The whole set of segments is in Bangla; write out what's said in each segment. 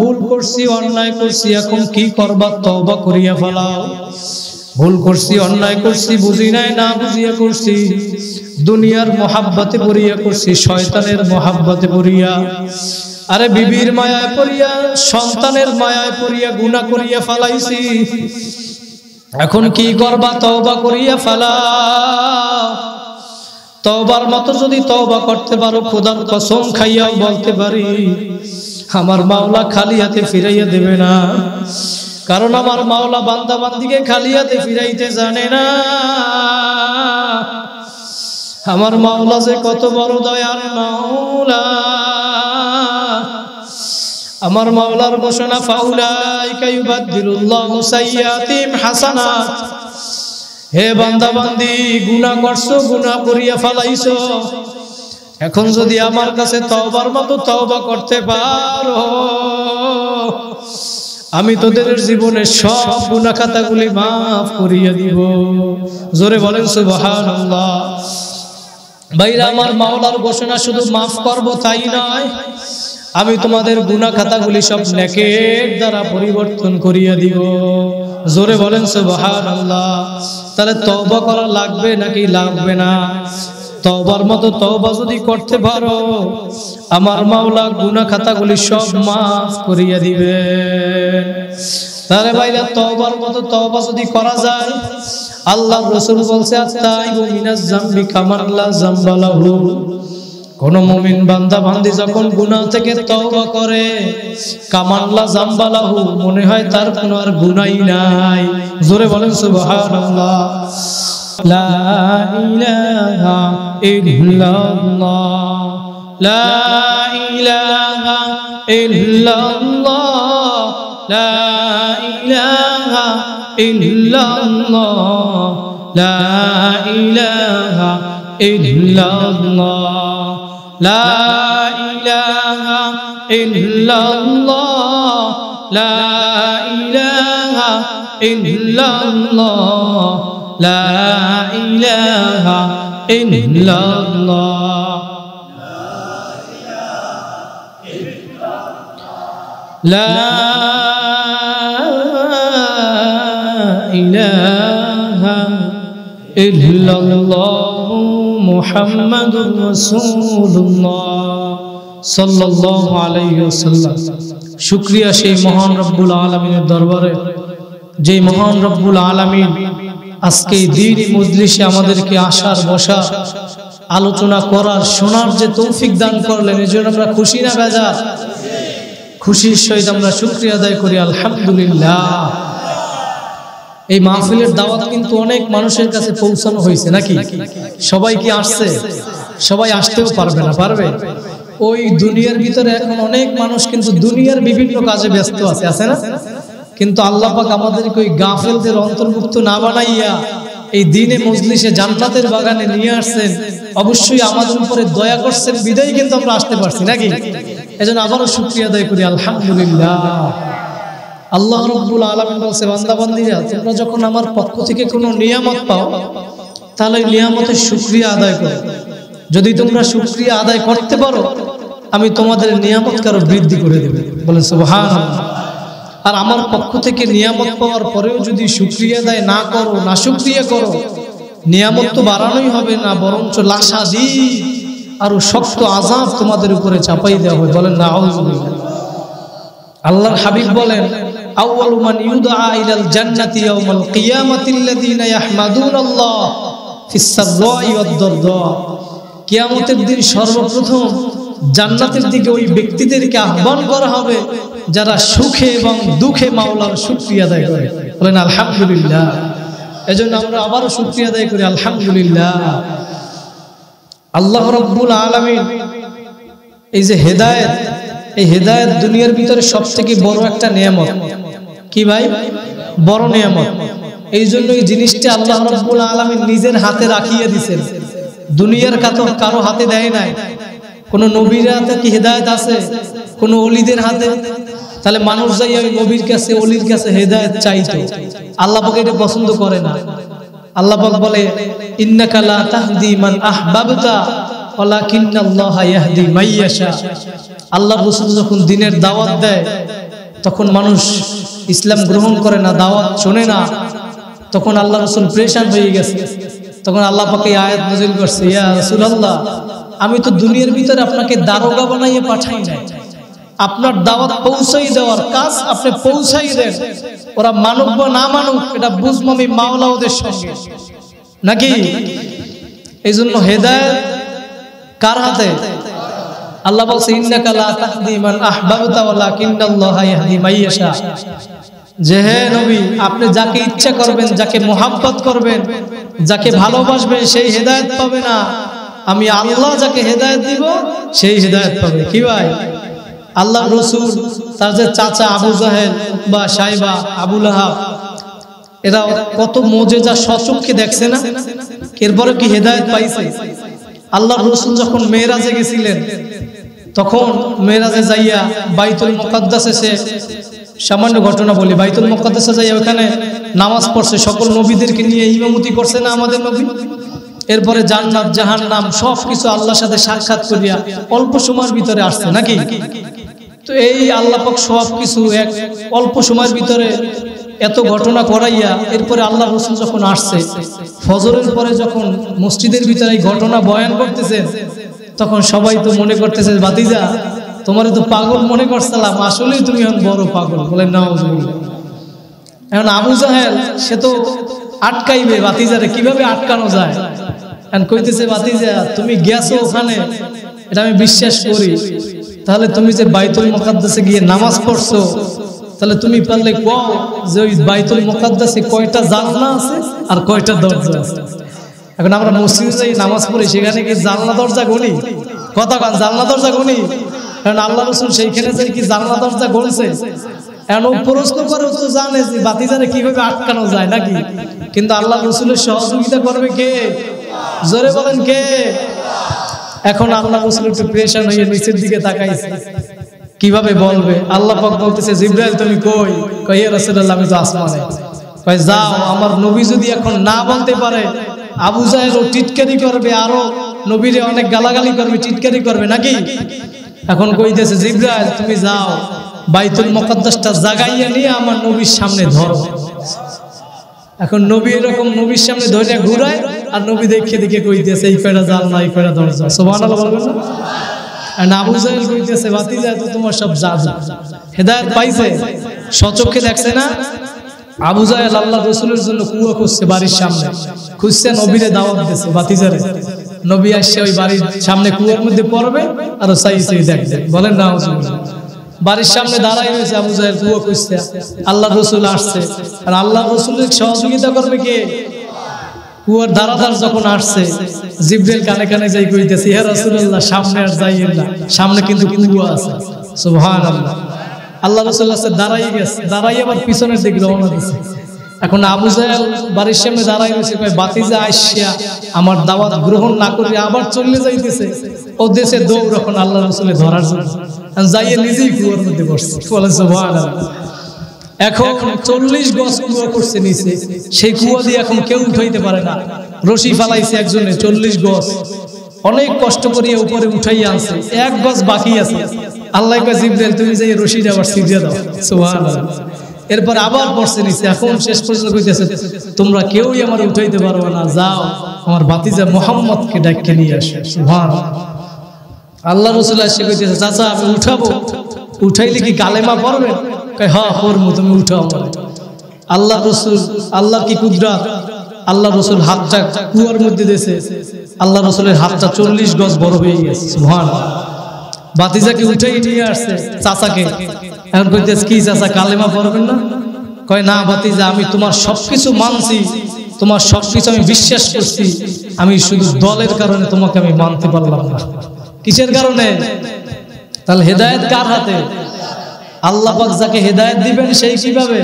ভুল করছি, অন্যায় করছি, এখন কি করবা? তওবা করিয়া ফেলাও। ভুল করছি, অন্যায় করছি, বুঝি নাই, না বুঝিয়া করছি, দুনিয়ার মহাব্বতে পড়িয়া করছি, শয়তানের মহাব্বতে পড়িয়া, আরে বিবির মায়ায় পড়িয়া, সন্তানের মায়ায় পড়িয়া গুনাহ করিয়া ফেলাইছি। এখন কি করবা? তওবা করিয়া ফেলাও। তওবার মতো যদি তওবা করতে পারো, খোদার কসম খাইয়াও বলতে পারি আমার মাওলা খালি হাতে ফিরাইয়া দেবে না। কারণ আমার মাওলা বান্দা বান্দিকে খালি হাতে ফিরাইতে জানে না। আমার মাওলা যে কত বড় দয়ার মাওলা। আমার মাওলার ঘোষণা, ফাউলাইকা ইউবাদদিলুল্লাহু সাইয়্যাতিহিম হাসানাত। হে বান্দা বান্দি, গুনাহ করছো, গুনাহ করিয়া ফেলাইছো, এখন যদি আমার কাছে তওবার মতো তওবা করতে পারো, আমি তোদের জীবনের সব গুনাহ খাতাগুলি মাফ করিয়া দিব। জোরে বলেন সুবহানাল্লাহ। ভাইরা, আমার মাওলার ঘোষণা শুধু মাফ করব তাই নয়, আমি তোমাদের গুনাহ খাতাগুলি সব নেকের দ্বারা পরিবর্তন করিয়া দিব। জোরে বলেন সুবহানাল্লাহ। তাহলে তওবা করা লাগবে নাকি লাগবে না? তওবার মতো তওবা যদি করতে পারো, আমার মাওলা গুনাহ খাতাগুলি সব মাফ করিয়া দিবেন। তাহলে ভাইরা, তওবার মতো তওবা যদি করা যায়, আল্লাহর রাসূল বলছে, আত-তাইবু মিনাজ যামবি কামান লা যামবা লাহু। কোন মুমিন বান্দা বান্দি যখন গুনাহ থেকে তওবা করে, কামান লা যামবা লাহু, মনে হয় তার কোনো আর গুনাহই নাই। জোরে বলেন সুবহানাল্লাহ। লা ইলাহা ইল্লাল্লাহ, লা ইলাহা ইল্লাল্লাহ, লা ইলাহা ইল্লাল্লাহ, লা ইলাহা ইল্লাল্লাহ, লা ইলাহা ইল্লাল্লাহ, লা ইলাহা ইল্লাল্লাহ, লা ইলাহা ইল্লাল্লাহ, লা ইলাহা ইল্লাল্লাহু মুহাম্মাদুর রাসূলুল্লাহ সাল্লাল্লাহু আলাইহি ওয়াসাল্লাম। শুকরিয়া সেই মহান রব্বুল আলামিনের দরবারে, যে মহান রব্বুল আলামিন আজকে এই দ্বীনি মজলিসে আমাদেরকে আসার, বসার, আলোচনা করার, শোনার যে তৌফিক দান করলেন, এজন্য আমরা খুশি না বেজার? খুশির সহিত আমরা শুকরিয়া আদায় করি, আলহামদুলিল্লাহ। এই মাহফিলের দাওয়াত কিন্তু অনেক মানুষের কাছে পৌঁছানো হয়েছে নাকি? সবাই কি আসছে? সবাই আসতেও পারবে না, পারবে? ওই দুনিয়ার ভিতরে এখন অনেক মানুষ কিন্তু দুনিয়ার বিভিন্ন কাজে ব্যস্ত আছে, আছে না? কিন্তু আল্লাহ পাক আমাদেরকে ওই গাফেলদের অন্তর্ভুক্ত না বানাইয়া এই দ্বীনে মজলিসে জান্নাতের বাগানে নিয়ে আসছেন। অবশ্যই আমাদের উপরে দয়া করছেন বিদায় কিন্তু আমরা আসতে পারছি নাকি? এজন্য আবারও শুকরিয়া আদায় করি, আলহামদুলিল্লাহ। আল্লাহ রাব্বুল আলামিন বলছে, বান্দা বান্দীরা, তোমরা যখন আমার পক্ষ থেকে কোনো নিয়ামত পাও, তাহলে নিয়ামতের শুকরিয়া আদায় করো। যদি তোমরা শুকরিয়া আদায় করতে পারো, আমি তোমাদের নিয়ামতকে আরো বৃদ্ধি করে দেব। বলেন সুবহানাল্লাহ। আর আমার পক্ষ থেকে নিয়ামত পাওয়ার পরেও যদি শুকরিয়া আদায় না করো, না শুকরিয়া করো, নিয়ামত তো বাড়ানোই হবে না, বরঞ্চ লাশা দিয়ে আরো শক্ত আযাব তোমাদের উপরে চাপাই দেওয়া হবে। বলেন নাউযুবিল্লাহ। আল্লাহর হাবিব বলেন, আউয়ালু মান ইউদআ ইলাল জান্নাতি ইয়াউমাল কিয়ামাতিল্লাযীনা ইয়াহমাদুনাল্লাহ ফিস সাররাই ওয়াদ দাররা। কিয়ামতের দিন সর্বপ্রথম জান্নাতের দিকে ওই ব্যক্তিদেরকে আহ্বান করা হবে যারা সুখে এবং দুঃখে মাওলার শুকরিয়া আদায় করে। বলেন আলহামদুলিল্লাহ। এজন্য আমরা আবারও শুকরিয়া আদায় করি, আলহামদুলিল্লাহ। আল্লাহ রাব্বুল আলামিন এই যে হেদায়েত, এই হেদায়েত দুনিয়ার ভিতরে সবথেকে বড় একটা নিয়ামত। কি ভাই? বড় নিয়ামত। এই জন্য এই জিনিসটা আল্লাহ রাব্বুল আলামিন নিজের হাতে রাখিয়ে দিয়েছেন, দুনিয়ার কারো হাতে দেয় নাই। কোন নবীর হাতে কি হেদায়েত আছে? কোন ওলিদের হাতে? তাহলে মানুষ যাই ওই নবীর কাছে, ওলির কাছে হেদায়েত চাইতো। আল্লাহ পাক এটা পছন্দ করে না। আল্লাহ পাক বলে, ইন্নাকা লা তাহদি মান আহবাবতা ওয়ালাকিন্নাল্লাহা ইয়াহদি মান ইয়াশা। আল্লাহর রাসূল যখন দ্বীনের দাওয়াত দেয়, তখন মানুষ ইসলাম গ্রহণ করে না, দাওয়াত শোনে না, তখন আল্লাহ রাসূল পরেশান হয়ে গেছে। তখন আল্লাহ পাক এই আয়াত নাযিল করছে, ইয়া রাসূলুল্লাহ, আমি তো দুনিয়ার ভিতরে আপনাকে দারোগা বানাইয়ে পাঠাই নাই, আপনার দাওয়াত পৌঁছাই দেওয়ার কাজ আপনি পৌঁছাই দেন, ওরা মানুক বা না মানুক এটা বুঝবো আমি মাওলা ওদের সঙ্গে নাকি। এই জন্য হেদায়েত কার হাতে? আল্লাহ বলছে ইন্নাকা লা তাহদি মান আহবাবতা ওয়ালাকিন্নাল্লাহা ইয়াহদি মান ইয়াশা। যে হে নবী, আপনি যাকে ইচ্ছা করবেন, যাকে মোহাব্বত করবেন, যাকে ভালোবাসবেন সেই হেদায়েত পাবে না, আমি আল্লাহ যাকে হেদায়েত দিব সেই হেদায়েত পাবে। কি ভাই, আল্লাহ রাসূল তার যে চাচা আবু জাহেল, উতবা, সাইবা, আবু লাহাব, এরা কত মুজিজা সচক্ষে দেখছে না, এরপরে কি হেদায়েত পাইছে? আল্লাহ রাসূল যখন মেরাজে গেছিলেন, তখন মেরাজে যাইয়া বাইতুল মুকাদ্দাসে সে, সামান্য ঘটনা বলি, বাইতুল মুকাদ্দাসে যাইয়া ওখানে নামাজ পড়ছে, সকল নবীদেরকে নিয়ে ইমামতি করছে না আমাদের নবী। এরপরে জান্নাত জাহান্নাম সবকিছু আল্লাহর সাথে সাক্ষাৎ করিয়া অল্প সময়ের ভিতরে আসছে নাকি। তো এই আল্লাহ পাক সবকিছু এক অল্প সময়ের ভিতরে এত ঘটনা করাইয়া এরপরে আল্লাহ রাসূল যখন আসছে, ফজরের পরে যখন মসজিদের ভিতরে এই ঘটনা বয়ান করতেছেন, তখন সবাই তো মনে করতেছে, ভাতিজা তোমারে তো পাগল মনে করছিলাম, আসলেই তুমি এখন বড় পাগল। বলেন নাউজুবিল্লাহ। এখন আবু জাহেল সে তো আটকাইবে ভাতিজারে, কিভাবে আটকানো যায়? এখন কইতেছে, ভাতিজা তুমি গেছো ওখানে, এটা আমি বিশ্বাস করি, তাহলে তুমি যে বাইতুল মুকাদ্দাসে গিয়ে নামাজ পড়ছো, তাহলে তুমি পারলে কও যে ওই বাইতুল মুকাদ্দাসে কয়টা জানলা আছে আর কয়টা দরজা আছে। এখন আমরা মসজিদে যাই নামাজ পড়ি, সেখানে কি জানলা দরজা গণি? কথা কান, জানলা দরজা গণি? কারণ আল্লাহ রাসূল সেইখানে যাই কি জানলা দরজা গণছে? এখন প্রশ্ন করে তো জানে যে ভাতিজারে কিভাবে আটকানো যায় নাকি। কিন্তু আল্লাহ রাসূলের সহযোগিতা করবে কে? জোরে বলেন কে? এখন আল্লাহ রাসূল একটু পেরেশান হয়ে নিচের দিকে তাকাইছে, কিভাবে বলবে? আল্লাহ পাক বলতেছে, জিবরাইল তুমি কই? কই ইয়া রাসূলুল্লাহ আমি তো আসমানে। কই যাও, আমার নবী যদি এখন না বলতে পারে, আবু জাহেলও টিটকারি করবে, আরো নবীরে অনেক গালাগালি করবে, টিটকারি করবে নাকি। এখন কইতেছে, জিবরাইল তুমি যাও, বাইতুল মুকাদ্দাসটা জাগাইয়া নিয়ে আমার নবীর সামনে ধরো। এখন নবী এরকম নবীর সামনে ধরে ঘুরায়, আর নবী দেখে দেখে কইতেছে এই কয়টা জানলা, এই কয়টা দরজা। সুবহানাল্লাহ বলবেন না? আর আবু জাহেল কইতেছে, ভাতিজা তো তোমার সব জাদু। হেদায়েত পাইছে, সচক্ষে দেখছে না। আবু জাহেল আল্লাহ রাসূলের জন্য কুয়া খুঁজছে বাড়ির সামনে, খুঁজছে নবীরে দাওয়াত দিয়েছে ভাতিজারে। নবী আসছে ওই বাড়ির সামনে কুয়ার মধ্যে পড়বে আর চাইছে দেখবে। বলেন না, বাড়ির সামনে দাঁড়াই রয়েছে আবু জাহেল, কুয়া খুঁজছে। আল্লাহ রাসূল আসছে, আর আল্লাহ রাসূলের সহযোগিতা করবে কে? কুয়ার ধারাধার যখন আসছে, জিবরাইল কানে কানে যাই কইতেছে, ইয়া রাসূলুল্লাহ সামনে আর যাইয়েন না, সামনে কিন্তু কুয়া আছে। সুবহানাল্লাহ। আল্লাহ রাসূল আছে দাঁড়াই গেছে, দাঁড়াই আবার পিছনের দিকে রওনা দিয়েছে। এখন আবু জাহেল বাড়ির সামনে দাঁড়াই রয়েছে, কয় ভাতিজা আইসা আমার দাওয়াত গ্রহণ না করে আবার চলে যাইতেছে। ও দেশে দৌড় এখন আল্লাহ রাসূলের ধরার জন্য, যাইয়ে নিজেই কুয়ার মধ্যে বসছে। বলে সুবহানাল্লাহ। এখন 40 গজ কুয়া করছে নিচে, সেই কুয়া দিয়ে এখন কেউ উঠাইতে পারে না। রশি ফালাইছে একজনে 40 গজ, অনেক কষ্ট করিয়া উপরে উঠাইয়া আনছে, 1 গজ বাকি আছে। আল্লাহ কয় জিবরাইল তুমি যাই রশিটা আবার ছিঁড়ে দাও। সুবহানাল্লাহ। এরপর আবার পড়ছে নিচে, এখন শেষ পর্যন্ত কইতেছে তোমরা কেউই আমার উঠাইতে পারবে না, যাও আমার ভাতিজা মুহাম্মদকে ডাকিয়ে নিয়ে আসো। সুবহানাল্লাহ। আল্লাহ রাসূল এসে কইতেছে, চাচা আমি উঠাবো, উঠাইলে কি কালেমা পড়বেন? কয় হ্যাঁ পড়বো, তুমি উঠাও। আল্লাহ রাসূল, আল্লাহ কি কুদরত, আল্লাহ রাসূল হাতটা কুয়ার মধ্যে দিয়েছে, আল্লাহ রাসূলের হাতটা 40 গজ বড় হয়ে গেছে। সুবহানাল্লাহ। ভাতিজাকে উঠাই নিয়ে আসছে চাচাকে। এখন কইতেছে, কি চাচা কালেমা পড়বেন না? কয় না ভাতিজা, আমি তোমার সবকিছু মানছি, তোমার সবকিছু আমি বিশ্বাস করছি, আমি শুধু দলের কারণে তোমাকে আমি মানতে পারলাম না। কিসের কারণে? তাহলে হেদায়েত কার হাতে? আল্লাহ পাক যাকে হেদায়েত দিবেন সেই কিভাবে।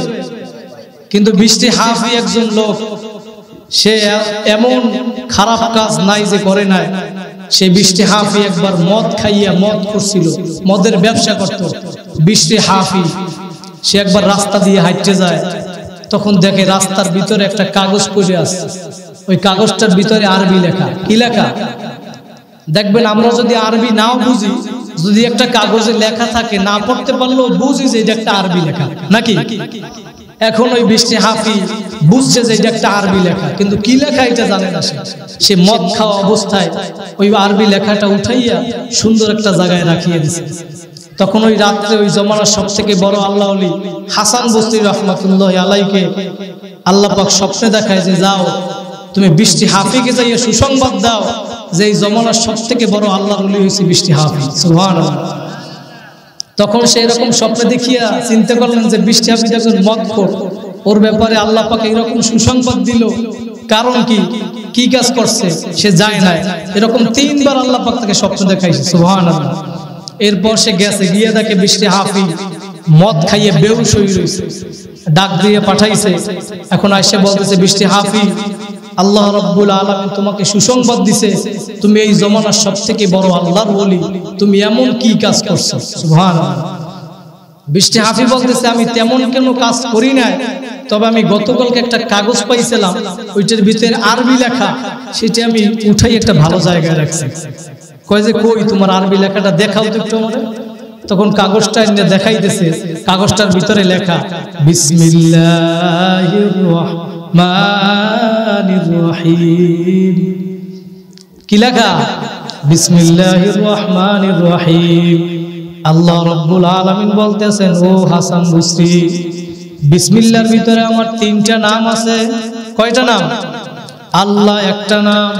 কিন্তু বৃষ্টি হাফি একজন লোক, সে এমন খারাপ কাজ নাই যে করে নাই। সেই বৃষ্টি হাফি একবার মদ খাইয়া, মদ করছিল, মদের ব্যবসা করত। বৃষ্টি হাফি সে একবার রাস্তা দিয়ে হাঁটতে যায়, তখন দেখে রাস্তার ভিতরে একটা কাগজ পড়ে আছে। ওই কাগজটার ভিতরে আরবি লেখা। কি লেখা? দেখবেন আমরা যদি আরবি নাও বুঝি, যদি একটা কাগজে লেখা থাকে না পড়তে পারলেও বুঝি যে এটা একটা আরবি লেখা নাকি। এখন ওই বৃষ্টি হাফি বুঝছে যে এটা একটা আরবি লেখা, কিন্তু কি লেখা এটা জানে না। সে মদ খাওয়া অবস্থায় ওই আরবি লেখাটা উঠাইয়া সুন্দর একটা জায়গায় রাখিয়ে দিছে। তখন ওই রাত্রে ওই জমানার সব থেকে বড় আল্লাহ ওলি হাসান বসরি রহমাতুল্লাহ আলাইকে আল্লাহ পাক স্বপ্নে দেখায় যে যাও তুমি বৃষ্টি হাফিকে যাইয়া সুসংবাদ দাও যে এই জমানার সব থেকে বড় আল্লাহর ওলি হয়েছে বৃষ্টি হাফি, সুবহানাল্লাহ। তখন সে এরকম স্বপ্নে দেখিয়া চিন্তা করলেন যে বৃষ্টি হাফি যখন মদখোর, ওর ব্যাপারে আল্লাহ পাক এইরকম সুসংবাদ দিল, কারণ কি কাজ করছে সে যায় না। এরকম 3 বার আল্লাহ পাক তাকে স্বপ্ন দেখাইছে, সুবহানাল্লাহ। এরপর সে গেছে, গিয়ে দেখে বৃষ্টি হাফি মদ খাইয়ে বেহুশ হয়ে রয়েছে, ডাক দিয়ে পাঠাইছে। এখন আইসা বলতেছে বৃষ্টি হাফি আল্লাহ রাব্বুল আলামিন তোমাকে সুসংবাদ দিছে, তুমি এই জমানার সব থেকে বড় আল্লাহর ওলি, তুমি এমন কি কাজ করছো, সুবহানাল্লাহ। বৃষ্টি হাফি বলতেছে আমি তেমন কোনো কাজ করি নাই, তবে আমি গতকালকে একটা কাগজ পাইছিলাম, ওইটার ভিতরে আরবি লেখা, সেটা আমি উঠাই একটা ভালো জায়গায় রাখছি। কয় যে কই তোমার আরবি লেখাটা দেখাও তো একটু আমারে। তখন কাগজটা এনে দেখাইতেছে, কাগজটার ভিতরে লেখা বিসমিল্লাহির রহমানির রহিম। কি লেখা? বিসমিল্লাহির রহমানির রহিম। আল্লাহ রাব্বুল আলামিন বলতেছেন, ও হাসান বসরি, বিসমিল্লাহর ভিতরে আমার 3টা নাম আছে। কয়টা নাম? আল্লাহ একটা নাম,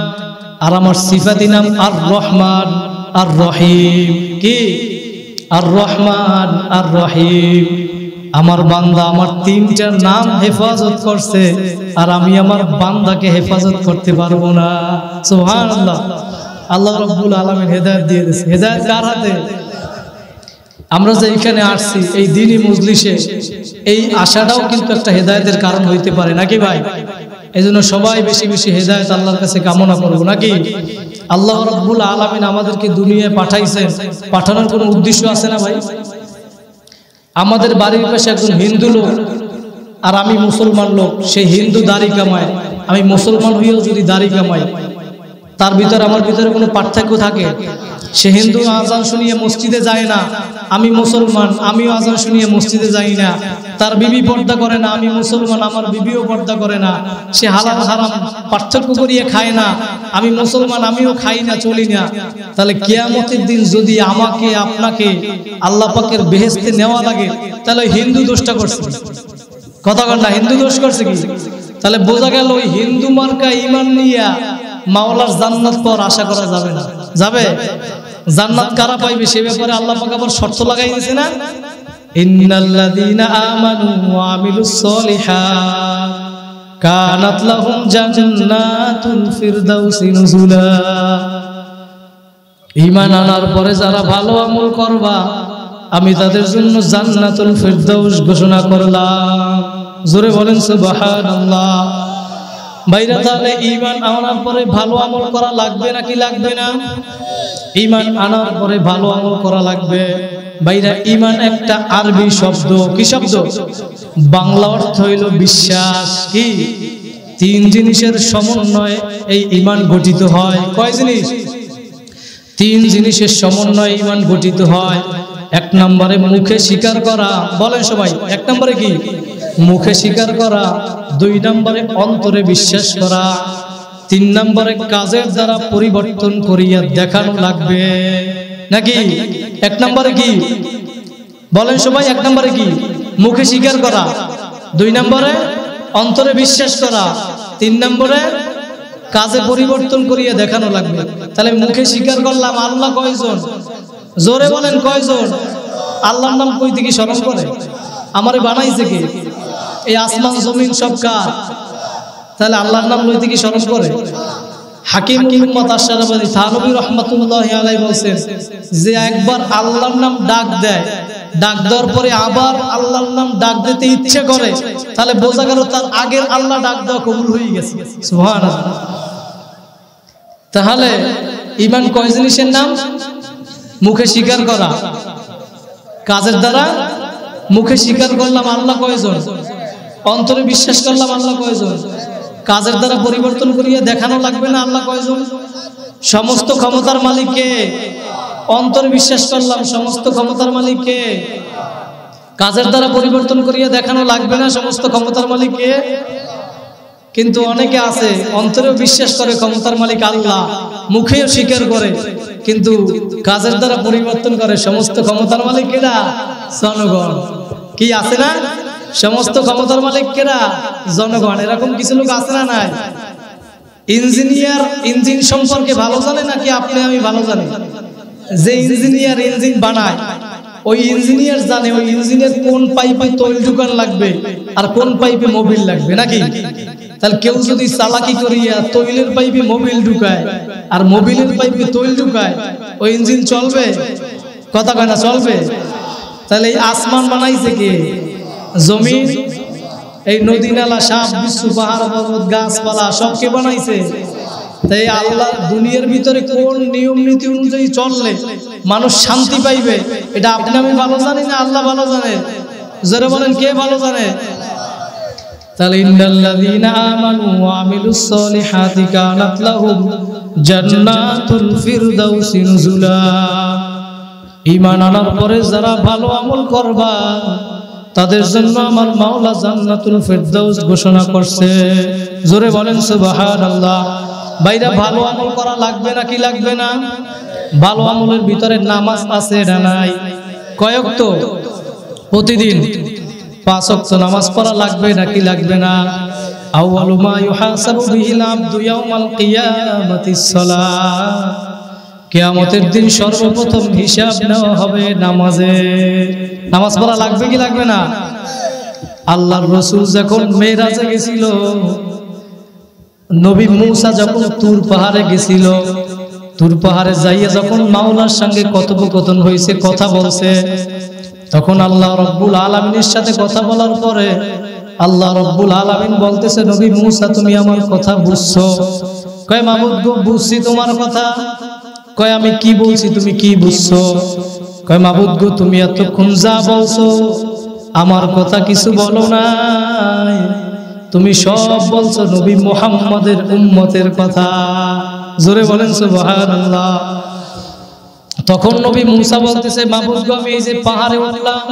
আর আমার সিফাতি নাম আর রহমান আর রহিম। কি? আর রহমান আর রহিম। আমার বান্দা আমার 3টা নাম হেফাজত করছে, আর আমি আমার বান্দাকে হেফাজত করতে পারবো না, সুবহানাল্লাহ। আল্লাহ রাব্বুল আলামিন হেদায়েত দিয়ে দিয়েছে। হেদায়েত কার হাতে? আমরা যে এখানে আসছি এই দ্বীনি মজলিসে, এই আশাটাও কিন্তু একটা হেদায়েতের কারণ হইতে পারে নাকি ভাই? এজন্য সবাই বেশি বেশি হেদায়েত আল্লাহর কাছে কামনা করব নাকি। আল্লাহ রাব্বুল আলামিন আমাদেরকে দুনিয়ায় পাঠাইছেন, পাঠানোর কোনো উদ্দেশ্য আছে না ভাই? আমাদের বাড়ির পাশে একজন হিন্দু লোক আর আমি মুসলমান লোক, সেই হিন্দু দাড়ি কামায়, আমি মুসলমান হইয়াও যদি দাড়ি কামাই, তার ভিতরে আমার ভিতরে কোনো পার্থক্য থাকে? সে হিন্দু আজান শুনিয়ে মসজিদে যায় না, আমি মুসলমান, আমিও আজান শুনিয়ে মসজিদে যাই না। তার বিবি পর্দা করে না, আমি মুসলমান, আমার বিবিও পর্দা করে না। সে হালাল হারাম পার্থক্য করিয়ে খায় না, আমি মুসলমান, আমিও খাই না, চলি না। তাহলে কিয়ামতের দিন যদি আমাকে আপনাকে আল্লাহ পাকের বেহেশতে নেওয়া লাগে, তাহলে হিন্দু দোষটা করছে, কথা কন না, হিন্দু দোষ করছে কি? তাহলে বোঝা গেল ওই হিন্দু মার্কা ঈমান নিয়া মাওলার জান্নাত পাওয়ার আশা করা যাবে না। যাবে? জান্নাত কারা পাইবে সে ব্যাপারে আল্লাহ পাক আবার শর্ত লাগাই দিয়েছে না, ইন্নাল্লাযীনা আমানু ওয়া আমিলুস সলিহাত কানাত লাহুম জান্নাতুল ফিরদাউসি নুজুলা। ঈমান আনার পরে যারা ভালো আমল করবা, আমি তাদের জন্য জান্নাতুল ফিরদাউস ঘোষণা করলাম। জোরে বলেন সুবহানাল্লাহ। ভাইরা, তাহলে ঈমান আনার পরে ভালো আমল করা লাগবে নাকি লাগবে না? ঈমান আনার পরে ভালো আমল করা লাগবে। ভাইরা, ঈমান একটা আরবি শব্দ। কি শব্দ? বাংলা অর্থ হইল বিশ্বাস। কি? 3 জিনিসের সমন্বয়ে এই ঈমান গঠিত হয়। কয় জিনিস? 3 জিনিসের সমন্বয়ে ঈমান গঠিত হয়। 1 নম্বরে মুখে স্বীকার করা, বলেন সবাই। 1 নম্বরে কি? মুখে স্বীকার করা। 2 নম্বরে অন্তরে বিশ্বাস করা। 3 নম্বরে কাজের দ্বারা পরিবর্তন করিয়া দেখানো লাগবে নাকি? 1 নম্বরে কি? বলেন সবাই। 1 নম্বরে কি? মুখে স্বীকার করা। 2 নম্বরে অন্তরে বিশ্বাস করা। 3 নম্বরে কাজে পরিবর্তন করিয়া দেখানো লাগবে। তাহলে মুখে স্বীকার করলাম আল্লাহ কয়জন? জোরে বলেন কয়জন? আল্লাহর নাম কই থেকে স্মরণ করে? আমারে বানাইছে কে? এই আসমান জমিন সব কার? তাহলে আল্লাহর নাম লইতে কি স্মরণ করে? হাকিম উম্মত আশরাফী থানভী রাহমাতুল্লাহি আলাইহি বলেন যে একবার আল্লাহর নাম ডাক দেয়, ডাক দেওয়ার পরে আবার আল্লাহর নাম ডাক দিতে ইচ্ছে করে, তাহলে বোঝা গেল তার আগের আল্লাহ ডাক দেওয়া কবুল হয়ে গেছে। সুবহানাল্লাহ। তাহলে ঈমান কয় জিনিসের নাম? মুখে স্বীকার করা, কাজের দ্বারা মুখে স্বীকার করলাম আল্লাহ কয়জন, অন্তরে বিশ্বাস করলাম আল্লাহ কয়জন, কাজের দ্বারা পরিবর্তন করিয়া দেখানো লাগবে না আল্লাহ কয়জন। সমস্ত ক্ষমতার মালিক কে? অন্তরে বিশ্বাস করলাম সমস্ত ক্ষমতার মালিক কে? কাজের দ্বারা পরিবর্তন করিয়া দেখানো লাগবে না সমস্ত ক্ষমতার মালিক কে? কিন্তু অনেকে আছে অন্তরেও বিশ্বাস করে ক্ষমতার মালিক আল্লাহ, মুখেও স্বীকার করে, কিন্তু কাজের দ্বারা পরিবর্তন করে সমস্ত ক্ষমতার মালিক কেরা? জনগণ। কি আছে না? সমস্ত ক্ষমতার মালিক কেরা? জনগণ। এরকম কিছু লোক আছে না নাই? ইঞ্জিনিয়ার ইঞ্জিন সম্পর্কে ভালো জানে নাকি আপনি আমি ভালো জানি? যে ইঞ্জিনিয়ার ইঞ্জিন বানায় ওই ইঞ্জিনিয়ার জানে ওই ইঞ্জিনের কোন পাইপে তৈল ঢুকান লাগবে আর কোন পাইপে মোবিল লাগবে, নাকি? তাহলে কেউ যদি চালাকি করিয়া তৈলের পাইপে মোবিল ঢুকায় আর মোবিলের পাইপে তৈল ঢুকায়, ওই ইঞ্জিন চলবে? কথা কয় না, চলবে? তাহলে এই আসমান বানাইছে কে? জমিন, এই নদী নালা, সাপ বিচ্ছু, পাহাড় পর্বত, গাছপালা সব কে বানাইছে? তাই আল্লাহ দুনিয়ার ভিতরে কোন নিয়ম নীতি অনুযায়ী চললে মানুষ শান্তি পাইবে, এটা আপনি আমি ভালো জানি না আল্লাহ ভালো জানে? যারা বলেন কে ভালো জানে? তাহলে ইন্নাল্লাযীনা আমানু ওয়া আমিলুস সলিহাতি কানাত লাহুম জান্নাতুল ফিরদাউসি নুজুলা। ঈমান আনার পরে যারা ভালো আমল করবা তাদের জন্য আমার মাওলা জান্নাতুল ফিরদাউস ঘোষণা করছে। জোরে বলেন সুবহানাল্লাহ। ভাইরা, ভালো আমল করা লাগবে নাকি লাগবে না? ভালো আমলের ভিতরে নামাজ আছে না নাই? কয় ওয়াক্ত? প্রতিদিন 5 ওয়াক্ত নামাজ পড়া লাগবে নাকি লাগবে না? আউয়ালু মা ইউহাসাবু বিহিল আবদু ইয়াউমাল কিয়ামাতিস সালাহ। কিয়ামতের দিন সর্বপ্রথম হিসাব নেওয়া হবে নামাজে। নামাজ পড়া লাগবে কি লাগবে না? আল্লাহর রাসূল যখন মেরাজে গেছিল, নবী মূসা যখন তুর পাহাড়ে গেছিল, তুর পাহাড়ে যাইয়া যখন মাওলার সঙ্গে কথোপকথন হয়েছে, কথা বলছে, তখন আল্লাহ রব্বুল আলামিনের সাথে কথা বলার পরে আল্লাহ রব্বুল আলামিন বলতেছে, নবী মূসা তুমি আমার কথা বুঝছো? কয় মাবুদ গো বুঝছি তোমার কথা। কয় আমি কি বলছি তুমি কি বুঝছো? কয় মাবুদ গো তুমি এতক্ষণ যা বলছো আমার কথা কিছু বলো নাই, তুমি সব বলছো নবী মুহাম্মদের উম্মতের কথা। জোরে বলেন সুবহানাল্লাহ। তখন নবী মূসা বলতেছে, মাবুদ গো আমি এই যে পাহাড়ে উঠলাম,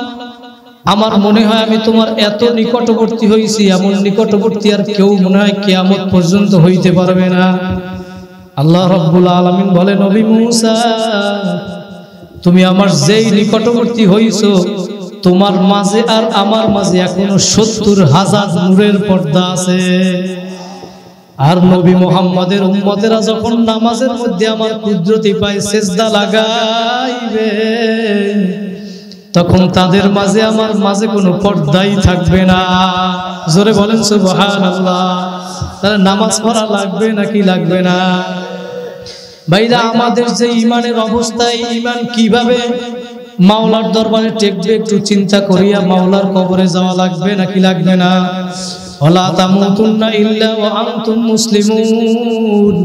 আমার মনে হয় আমি তোমার এত নিকটবর্তী হইছি, এমন নিকটবর্তী আর কেউ মনে হয় কিয়ামত পর্যন্ত হইতে পারবে না। আল্লাহ রাব্বুল আলামিন বলে, নবী মূসা তুমি আমার যেই নিকটবর্তী হইছো, তোমার মাঝে আর আমার মাঝে এখনো 70,000 নূরের পর্দা আছে। আর নবী মুহাম্মদের উম্মতেরা যখন নামাজের মধ্যে আমার কুদরতি পায় সিজদা লাগাইবে, তখন তাদের মাঝে আমার মাঝে কোনো পর্দাই থাকবে না। জোরে বলেন সুবহানাল্লাহ। তাহলে নামাজ পড়া লাগবে নাকি লাগবে না? ভাইরা, আমাদের যে ঈমানের অবস্থা, এই ঈমান কিভাবে মাওলার দরবারে টেকবে একটু চিন্তা করিয়া মাওলার কবরে যাওয়া লাগবে নাকি লাগবে না? ওয়ালা তামুতুন্না ইল্লা ওয়া আনতুম মুসলিমুন।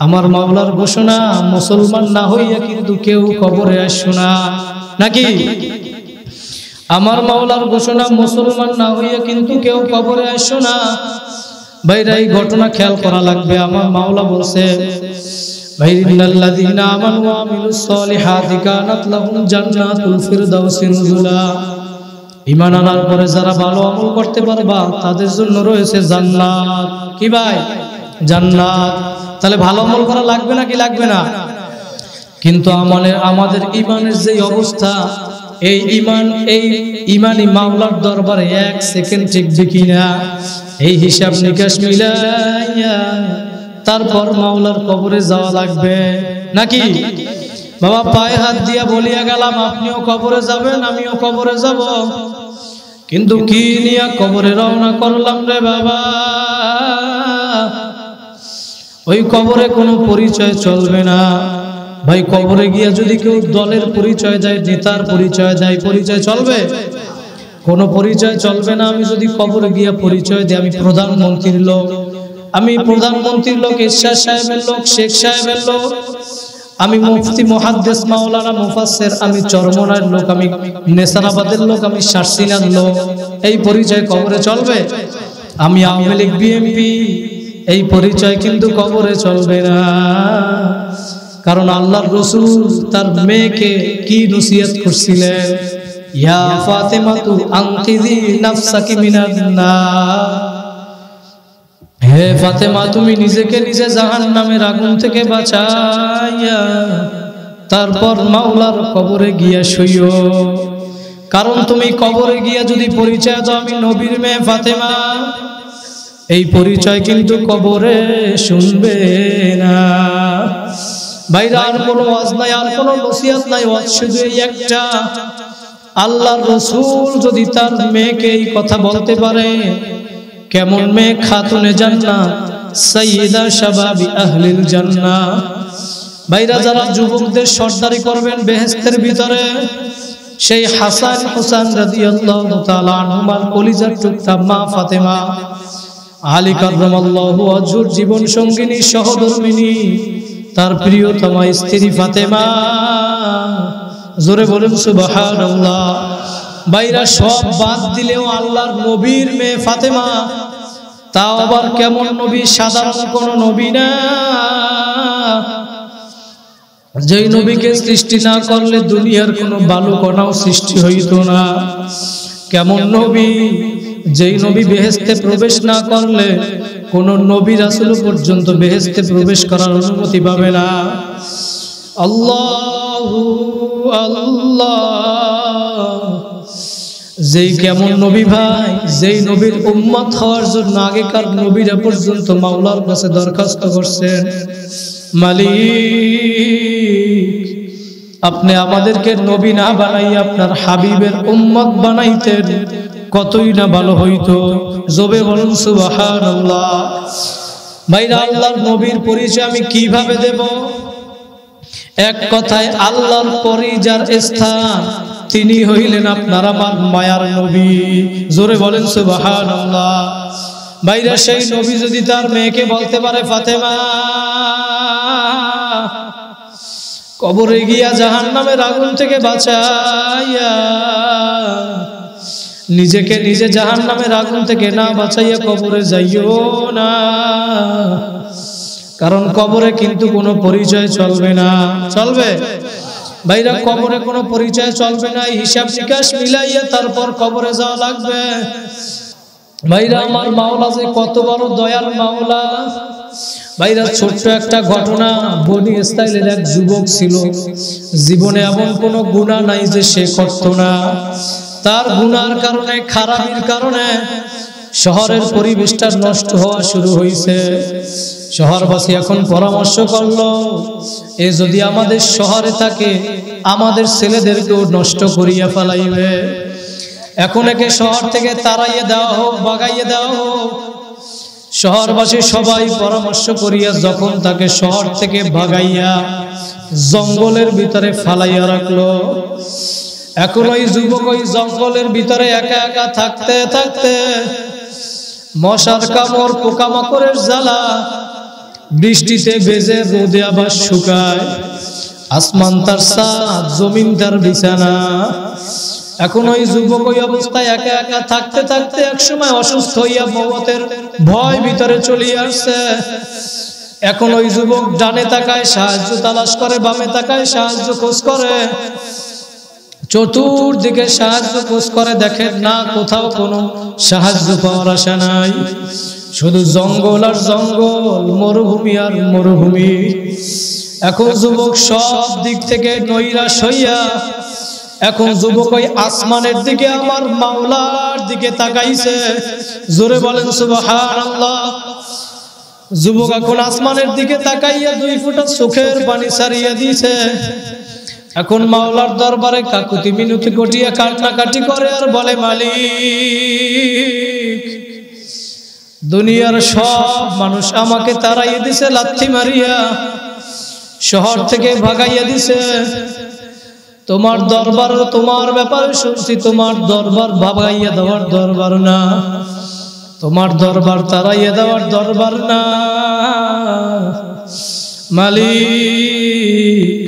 আমার মাওলার ঘোষণা, মুসলমান না হইয়া কিন্তু কেউ কবরে আসো না, নাকি? আমার মাওলার ঘোষণা, মুসলমান না হইয়া কিন্তু কেউ কবরে আসো না। ভাইরা, এই ঘটনা খেয়াল করা লাগবে। আমার মাওলা বলছে, ইন্নাল্লাযীনা আমানু ওয়া আমিলুস সলিহাতি কানাত লাহুম জান্নাতুল ফিরদাউসি নুজুলা। ঈমান আনার পরে যারা ভালো আমল করতে পারবা তাদের জন্য রয়েছে জান্নাত। কি ভাই? জান্নাত। তাহলে ভালো আমল করা লাগবে নাকি লাগবে না? কিন্তু আমাদের ঈমানের যে অবস্থা, এই ঈমানই মাওলার দরবারে 1 সেকেন্ড টিকবে কিনা, এই হিসাব নিকাশ মিলাইয়া তারপর মাওলার কবরে যাওয়া লাগবে, নাকি? বাবা, পায়ে হাত দিয়া বলিয়া গেলাম আপনিও কবরে যাবেন, আমিও কবরে যাব, কিন্তু কি নিয়া কবরে রওনা করলাম রে বাবা? ওই কবরে কোনো পরিচয় চলবে না ভাই। কবরে গিয়া যদি কেউ দলের পরিচয় দেয়, নেতার পরিচয় দেয়, পরিচয় চলবে? কোনো পরিচয় চলবে না। আমি যদি কবরে গিয়া পরিচয় দিই আমি প্রধানমন্ত্রীর লোক, আমি প্রধানমন্ত্রীর লোক, ইরশাদ সাহেবের লোক, শেখ সাহেবের লোক, আমি মুফতি মুহাদ্দিস মাওলানা মুফাসসির, আমি চরমনার লোক, আমি নেসারাবাদের লোক, আমি শারসিনার লোক, এই পরিচয় কবরে চলবে? আমি আওয়ামী লীগ বিএনপি, এই পরিচয় কিন্তু কবরে চলবে না। কারণ আল্লাহর রাসূল তার মেয়েকে কি নসিহত করছিলেন, ইয়া ফাতেমাতু আনকিযি নাফসাকি মিনান নার, হে ফাতেমা তুমি নিজেকে নিজে জাহান্নামের আগুন থেকে বাঁচাইয়া তারপর মাওলার কবরে গিয়া শুইও। কারণ তুমি কবরে গিয়া যদি পরিচয় দাও আমি নবীর মেয়ে ফাতেমা, এই পরিচয় কিন্তু কবরে শুনবে না। ভাইরা আর কোনো ওয়াজ নাই, আর কোনো নসিহত নাই, ওয়াজ শুধু এই একটা, আল্লাহর রাসূল যদি তার মেয়েকে এই কথা বলতে পারে, কেমন মেয়ে, খাতুনে জান্নাত, সাইয়্যিদা শাবাবি আহলিল জান্নাহ। ভাইরা যারা যুবকদের সর্দারি করবেন বেহেশতের ভিতরে, সেই হাসান হুসাইন রাদিয়াল্লাহু তাআলা আনহুমার কলিজার টুকরা মা ফাতেমা, আলী কাররামাল্লাহু ওয়াজহুর জীবন সঙ্গিনী সহধর্মিনী, তার প্রিয়তমা স্ত্রী ফাতেমা, জোরে বলুন সুবহানাল্লাহ। ভাইরা সব বাদ দিলেও আল্লাহর নবীর মেয়ে ফাতেমা, তাও আবার কেমন নবী, সাধারণ কোন নবী না, যেই নবীকে সৃষ্টি না করলে দুনিয়ার কোনো বালু কণাও সৃষ্টি হইতো না। কেমন নবী, যেই নবী বেহেশতে প্রবেশ না করলে কোন নবী রাসূল পর্যন্ত বেহেশতে প্রবেশ করার অনুমতি পাবে না। আল্লাহু আল্লাহ, যেই কেমন নবী ভাই, যেই নবীর উম্মত হওয়ার জন্য আগেকার নবীরা পর্যন্ত মাওলার কাছে দরখাস্ত করছেন, মালিক আপনি আমাদেরকে নবী না বানাইয়া আপনার হাবিবের উম্মত বানাইতেন, কতই না ভালো হইতো। জোরে বলুন সুবহানাল্লাহ। ভাইরা আল্লাহর নবীর পরিচয় আমি কিভাবে দেব? এক কথায় আল্লাহর পরেই যার স্থান, তিনি হইলেন আপনার আমার মায়ার নবী। জোরে বলেন সুবহানাল্লাহ। ভাইরা সেই নবী যদি তার মেয়েকে বলতে পারে, ফাতেমা কবরে গিয়া জাহান্নামের আগুন থেকে বাঁচাইয়া, নিজেকে নিজে জাহান্নামের আগুন থেকে না বাঁচাইয়া কবরে যাইও না, কারণ কবরে কিন্তু কোনো পরিচয় চলবে না। চলবে ভাইরা, কবরে কোনো পরিচয় চলবে না, হিসাব নিকাশ মিলাইয়া তারপর কবরে যাওয়া লাগবে। ভাইরা আমার মাওলা যে কত বড় দয়াল মাওলা। ভাইরা ছোট্ট একটা ঘটনা, বনি ইসরাইলের এক যুবক ছিল, জীবনে এমন কোনো গুনাহ নাই যে সে করত না। তার গুনার কারণে, খারাপির কারণে শহরের পরিবেশটা নষ্ট হওয়া শুরু হয়েছে। শহরবাসী এখন পরামর্শ করলো, এ যদি আমাদের শহরে থাকে আমাদের ছেলেদেরকেও নষ্ট করিয়া ফেলাইবে, এখন একে শহর থেকে তাড়াইয়ে দেওয়া হোক, বাগাইয়ে দেওয়া হোক। শহরবাসী সবাই পরামর্শ করিয়া যখন তাকে শহর থেকে ভাগাইয়া জঙ্গলের ভিতরে ফালাইয়া রাখলো, এখন ওই যুবক ওই জঙ্গলের ভিতরে একা একা থাকতে থাকতে মশার কামড়, পোকামাকড়ের জ্বালা, বৃষ্টিতে ভেজে রোদে আবার শুকায়, আসমান তার ছাদ, জমিন তার বিছানা। এখন ওই যুবক ওই অবস্থায় একা একা থাকতে থাকতে একসময় অসুস্থ হইয়া মওতের ভয় ভিতরে চলে আসছে। এখন ওই যুবক ডানে তাকায় সাহায্য তালাশ করে, বামে তাকায় সাহায্য খোঁজ করে, চতুর্দিকে সাহায্য খোঁজ করে, দেখেন না কোথাও কোনো সাহায্য পাওয়ার আশা নাই, শুধু জঙ্গল আর জঙ্গল, মরুভূমি আর মরুভূমি। এখন যুবক সব দিক থেকে নৈরাশ হইয়া এখন যুবক ওই আসমানের দিকে, আমার মাওলার দিকে তাকাইছে। জোরে বলেন সুবহানাল্লাহ। যুবক এখন আসমানের দিকে তাকাইয়া দুই ফোঁটা চোখের পানি ছাড়িয়ে দিয়েছে। এখন মাওলার দরবারে কাকুতি মিনতি কটিয়া কান্নাকাটি করে আর বলে, মালিক দুনিয়ার সব মানুষ আমাকে তাড়াইয়ে দিছে, লাথি মারিয়া শহর থেকে ভাগাইয়া দিছে, তোমার দরবার, তোমার ব্যাপারে শুনছি তোমার দরবার ভাগাইয়া দেওয়ার দরবার না, তোমার দরবার তাড়াইয়া দেওয়ার দরবার না। মালিক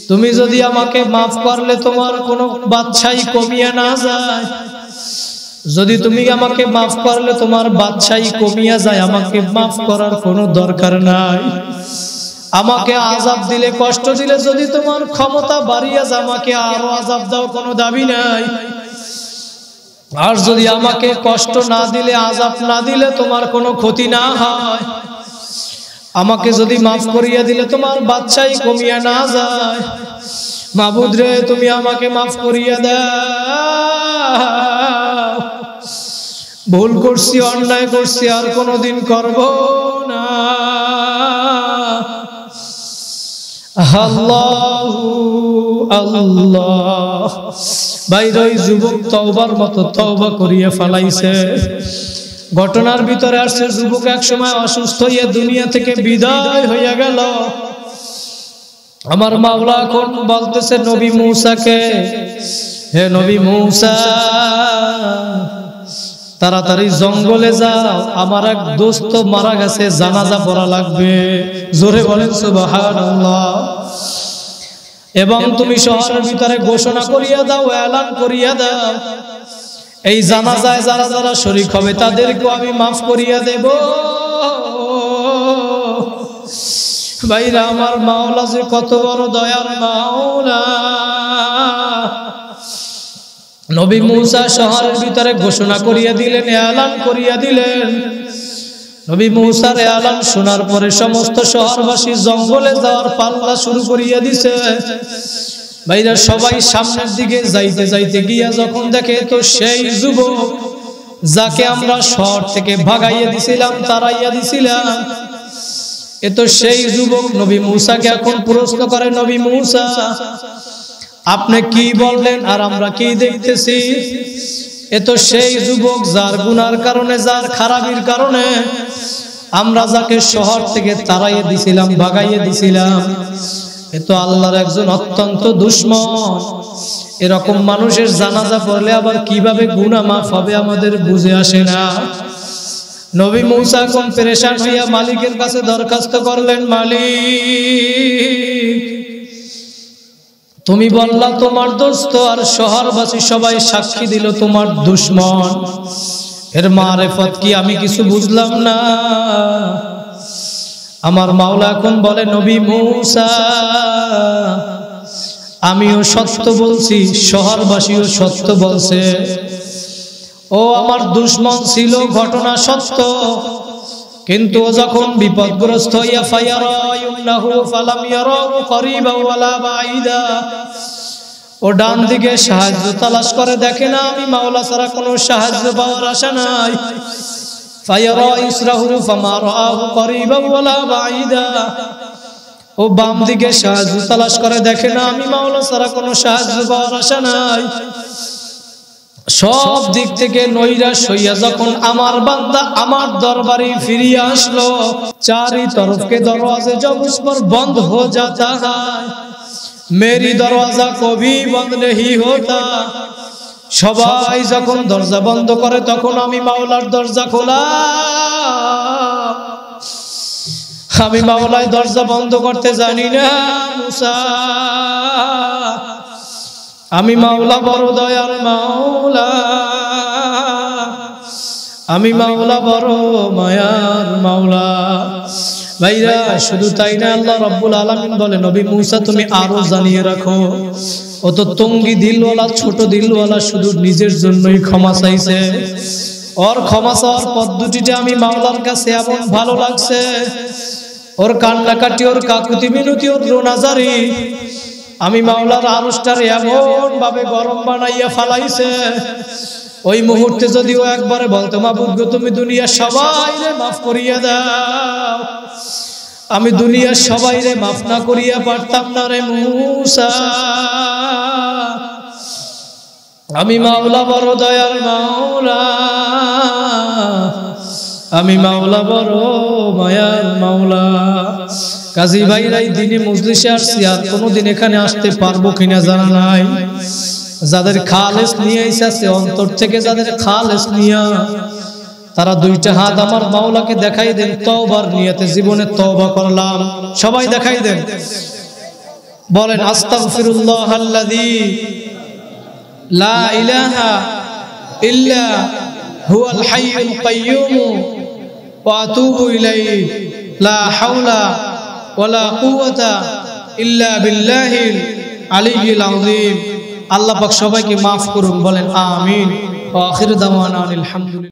তুমি যদি আমাকে মাফ করলে তোমার কোনো বাদশাহী কমিয়া না যায়, যদি তুমি আমাকে মাফ করলে তোমার বাদশাহী কমিয়া যায়, আমাকে মাফ করার কোনো দরকার নাই। আমাকে আযাব দিলে, কষ্ট দিলে যদি তোমার ক্ষমতা বাড়িয়ে যায় আমাকে আরো আযাব দাও, কোনো দাবি নাই। আর যদি আমাকে কষ্ট না দিলে, আযাব না দিলে তোমার কোনো ক্ষতি না হয়, আমাকে যদি মাফ করিয়া দিলে তোমার বাদশাহী কমিয়া না যায়, মাবুদ রে তুমি আমাকে মাফ করিয়া দাও। ভুল করছি, অন্যায় করছি, আর কোনোদিন করব না। আল্লাহু আল্লাহ। বাইরে ওই যুবক তওবার মতো তওবা করিয়া ফেলাইছে। ঘটনার ভিতরে আসছে যুবক এক সময় অসুস্থ হইয়া দুনিয়া থেকে বিদায় হইয়া গেল। আমার মাওলা এখন বলতেছে নবী মূসাকে, হে নবী মূসা, তাড়াতাড়ি জঙ্গলে যাও, আমার এক দোস্ত মারা গেছে, জানাজা পড়া লাগবে। জোরে বলেন সুবহানাল্লাহ। এবং তুমি শহরের ভিতরে ঘোষণা করিয়া দাও, এলান করিয়া দাও, এই জানাজায় যারা যারা শরীক হবে তাদেরকে আমি মাফ করিয়া দেব। ভাইরা, আমার মাওলা যে কত বড় দয়ার মাওলা। নবী মূসা শহরের ভিতরে ঘোষণা করিয়া দিলেন, এলান করিয়া দিলেন। নবী মূসার এলান শোনার পরে সমস্ত শহরবাসী জঙ্গলে যাওয়ার পাল্লা শুরু করিয়া দিছে। ভাইরা, সবাই সামনের দিকে যাইতে যাইতে গিয়া যখন দেখে তো সেই যুবক যাকে আমরা শহর থেকে ভাগাইয়া দিছিলাম, তাড়াইয়া দিছিলাম, এ তো সেই যুবক। নবী মূসাকে এখন প্রশ্ন করে, নবী মূসা আপনি কি বললেন আর আমরা কি দেখতেছি? এ তো সেই যুবক যার গুনার কারণে, যার খারাপির কারণে আমরা যাকে শহর থেকে তাড়াইয়া দিছিলাম, ভাগাইয়া দিছিলাম, এ তো আল্লাহর একজন অত্যন্ত দুশমন। এরকম মানুষের জানাজা পড়লে আবার কিভাবে গুনাহ মাফ হবে আমাদের বুঝে আসে না। নবী মূসা কোন পেরেশান হইয়া মালিকের কাছে দরখাস্ত করলেন, মালিক তুমি বললা তোমার দোস্ত, আর শহরবাসী সবাই সাক্ষী দিল তোমার দুশমন। এর মারেফত কি আমি কিছু বুঝলাম না। আমার মাওলা এখন বলে, নবী মূসা আমিও সত্য বলছি, শহরবাসীও সত্য বলছে। ও আমার দুশমন ছিল, ঘটনা সত্য, কিন্তু ও যখন বিপদগ্রস্ত হইয়া ও ডান দিকে সাহায্য তালাশ করে, দেখে না আমি মাওলা ছাড়া কোনো সাহায্য পাওয়ার আশা নাই। ও বাম দিকে সাহায্য তালাশ করে, দেখে না আমি মাওলা ছাড়া কোনো সাহায্য পাওয়ার আশা নাই। সব দিক থেকে নৈরাশ হইয়া যখন আমার বান্দা আমার দরবারে ফিরিয়ে আসলো, চারি তরফকে দরওয়াজে জব উস पर बंद हो जाता है, मेरी दरवाजा कभी बंद नहीं होता। সবাই যখন দরজা বন্ধ করে তখন আমি মাওলার দরজা খোলা। আমি মাওলার দরজা বন্ধ করতে জানি না মুসা। আমি মাওলা বড় দয়ার মাওলা, আমি মাওলা বড় মায়ার মাওলা। ভাইরা, শুধু তাই না, আল্লাহ রাব্বুল আলামিন বলে, নবী মূসা তুমি আরো জানিয়ে রাখো, ও তো টঙ্গি দিলওয়ালা, ছোট দিলওয়ালা, শুধু নিজের জন্যই ক্ষমা চাইছে। ওর ক্ষমা চাওয়ার পদ্ধতিটা আমি মাওলার কাছে এমন ভালো লাগছে, ওর কান্নাকাটি, ওর কাকুতি মিনতি, ওর রোনাজারি আমি মাওলার আরশটারে এমন ভাবে গরম বানাইয়া ফালাইছে। ওই মুহূর্তে যদি ও একবারে বলতো, মাবুদ গো তুমি দুনিয়ার সবাইরে মাফ করিয়া দাও, আমি দুনিয়ার সবাইরে মাফ না করিয়া পারতাম না রে মূসা। আমি মাওলা বড় দয়ার মাওলা, আমি মাওলা বড় মায়ার মাওলা। কাজী ভাইরাই দিনে মজলিসে আসছি, আর কোনোদিন এখানে আসতে পারবো কিনা জানা নাই। যাদের খালেস নিয়ে এসেছে অন্তর থেকে, যাদের খালেস নিয়া, তারা দুইটা হাত আমার মাওলাকে দেখাই দেন, তওবার নিয়তে জীবনে তওবা করলাম। সবাই দেখাই দেন, বলেন আস্তাগফিরুল্লাহাল্লাযী লা ইলাহা ইল্লা হুয়াল হাইয়ুল কাইয়্যুম ওয়া আতুবু ইলাইহি লা হাওলা ওয়ালা কুওয়াতা ইল্লা বিল্লাহিল আলিয়্যিল আযীম। আল্লাহ পাক সবাইকে মাফ করুন, বলেন আমিন। ওয়া আখিরু দাওয়ানা আলহামদুলিল্লাহ।